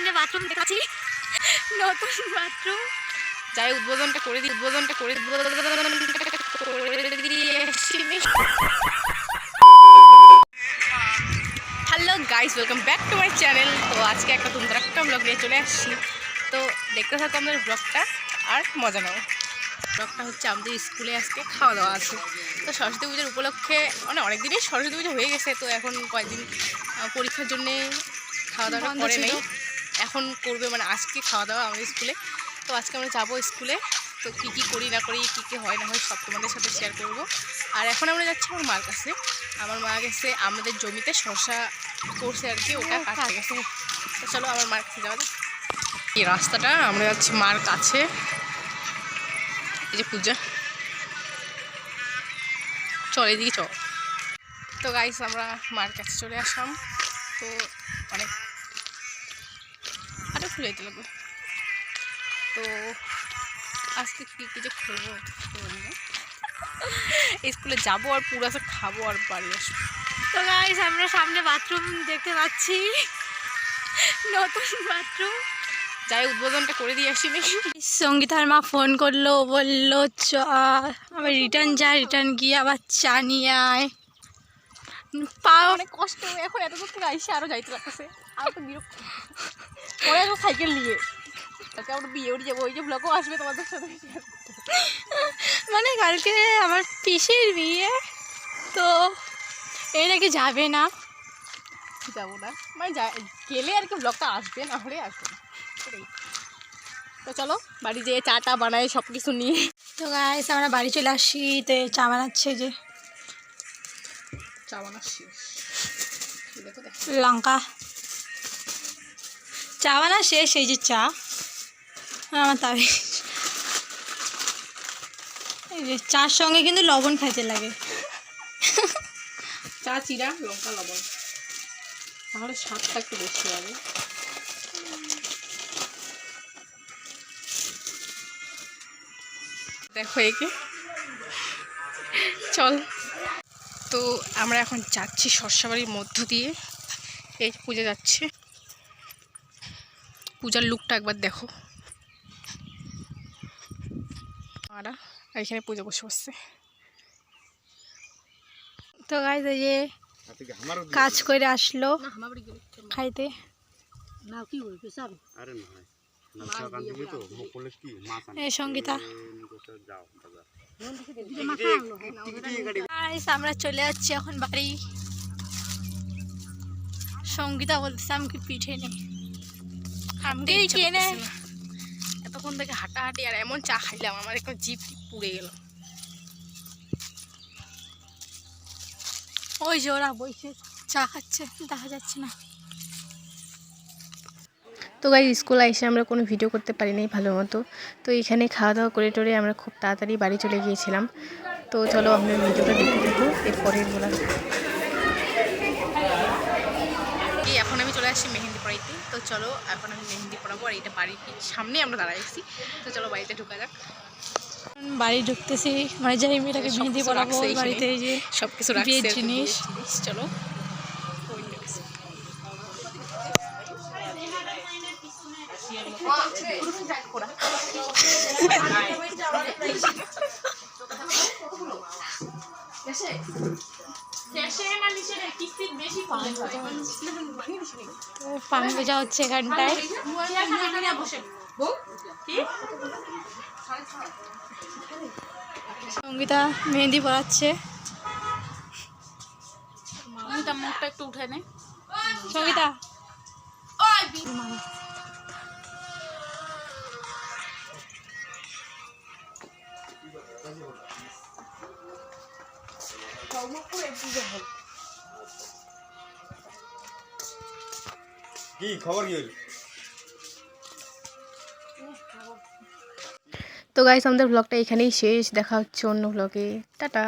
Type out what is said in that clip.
সামনে বাথরুম দেখাচ্ছি, নতুন বাথরুম। যাই উদ্বোধনটা করে দিই, hello guys, welcome back to my channel. তো আজকে একটা ধুমধারাক্কা ব্লগ নিয়ে চলে আসছি। তো দেখতে থাকো আমাদের ব্লগটা আর মজা নাও। ব্লগটা হচ্ছে আমাদের স্কুলে আজকে খাওয়া দাওয়া আছে। তো সরস্বতী পুজোর উপলক্ষে অনেক দিনই সরস্বতী পুজো হয়ে গেছে, তো এখন কয়েকদিন পরীক্ষার জন্যে খাওয়া দাওয়া করে নেই, এখন করবে মানে আজকে খাওয়া দাওয়া আমাদের স্কুলে। তো আজকে আমরা যাবো স্কুলে, তো কী কী করি না করি, কী কী হয় না হয় সব তোমাদের সাথে শেয়ার করব। আর এখন আমরা যাচ্ছি আমার মার কাছে। আমার মা গেছে আমাদের জমিতে শসা করছে আর কি, ওটা কাটতে গেছে। তো চলো আমার মার কাছে যাওয়া যাক। এই রাস্তাটা আমরা যাচ্ছি মার কাছে, এই যে পূজা, চল এদিকে চল। তো গাইস আমরা মার কাছে চলে আসলাম। তো অনেক আরও খুলে যেতে লাগবে। তো আজকে কী কী যে করবো স্কুলে যাবো আর পুরো আছে খাবো আর বাড়ি আসবো। তো গাইস আমরা সামনে বাথরুম দেখতে পাচ্ছি, নতুন বাথরুম। যাই উদ্বোধনটা করে দিয়ে আসি নাকি। সঙ্গীতার মা ফোন করলো, বললো চ আবার রিটার্ন যায়, রিটার্ন গিয়ে আবার চা নিয়ে আয়। পাও অনেক কষ্ট, এখন এত দূর থেকে আইসে আরও যাইতে লাগতেছে, আর তো বিরক্ত। পরে আসবো সাইকেল নিয়ে, তাকে আমরা বিয়ে উঠে যাবো, ওই যে ব্লগও আসবে তোমাদের সাথে। মানে কালকে আমার পিসির বিয়ে, তো এই নাকি যাবে না, যাবো না মানে গেলে আর কি ব্লগটা আসবে, না হলে আসবে না। তো চলো বাড়ি যেয়ে চা টা বানাই সব কিছু নিয়ে। তো গাইস আমরা বাড়ি চলে আসি, তো চা বানাচ্ছে, যে চা বানাচ্ছি লঙ্কা চা বানা শেষ, এই যে চা আমার তাই। এই যে চার সঙ্গে কিন্তু লবণ খাইতে লাগে, চা চিরা লঙ্কা লবণ, তাহলে স্বাদটা একটু বেশি হবে। দেখো একে, চল। তো আমরা এখন যাচ্ছি শস্যবাড়ির মধ্য দিয়ে, এই পূজা যাচ্ছে। পূজার লুকটা একবার দেখো, আর এখানে পূজা বসে বসছে। তো গাইস এই যে কাজ করে আসলো খাইতে। সঙ্গীতা আমরা চলে যাচ্ছি এখন বাড়ি। সঙ্গীতা বলতেছে আমাকে পিঠে নেই, আমাকে কেনে। এতক্ষণ থেকে হাঁটাহাঁটি আর এমন চা খাইলাম, আমার একটা জিভ পুড়ে গেল। ওই যে ওরা বইছে চা খাচ্ছে, দেখা যাচ্ছে না। তো গাইস স্কুল এসে আমরা কোনো ভিডিও করতে পারিনি ভালো মতো, তো এখানে খাওয়া দাওয়া করে টোরে আমরা খুব তাড়াতাড়ি বাড়ি চলে গিয়েছিলাম। তো চলো আমরা ভিডিওটা দেখতে থাকবো, এরপরে বলা। এখন আমি চলে আসছি মেহেন্দি পড়াইতে। তো চলো এখন আমি মেহেন্দি পড়াবো, আর এটা বাড়ির সামনে আমরা দাঁড়াইছি। তো চলো বাড়িতে ঢুকা যাক। বাড়ি ঢুকতেছি, মানে যাই মেয়েটাকে মেহেন্দি পড়াবো বাড়িতে, এই যে সব কিছু রাখছে জিনিস। চলো পান ভেজা হচ্ছে এখানটায়। সঙ্গীতা মেহেন্দি পড়াচ্ছে, মুখটা একটু উঠে নে সঙ্গীতা। কি খবর কি? তো গাইস আমাদের ব্লগটা এখানেই শেষ, দেখা হচ্ছে অন্য ব্লগে, টাটা।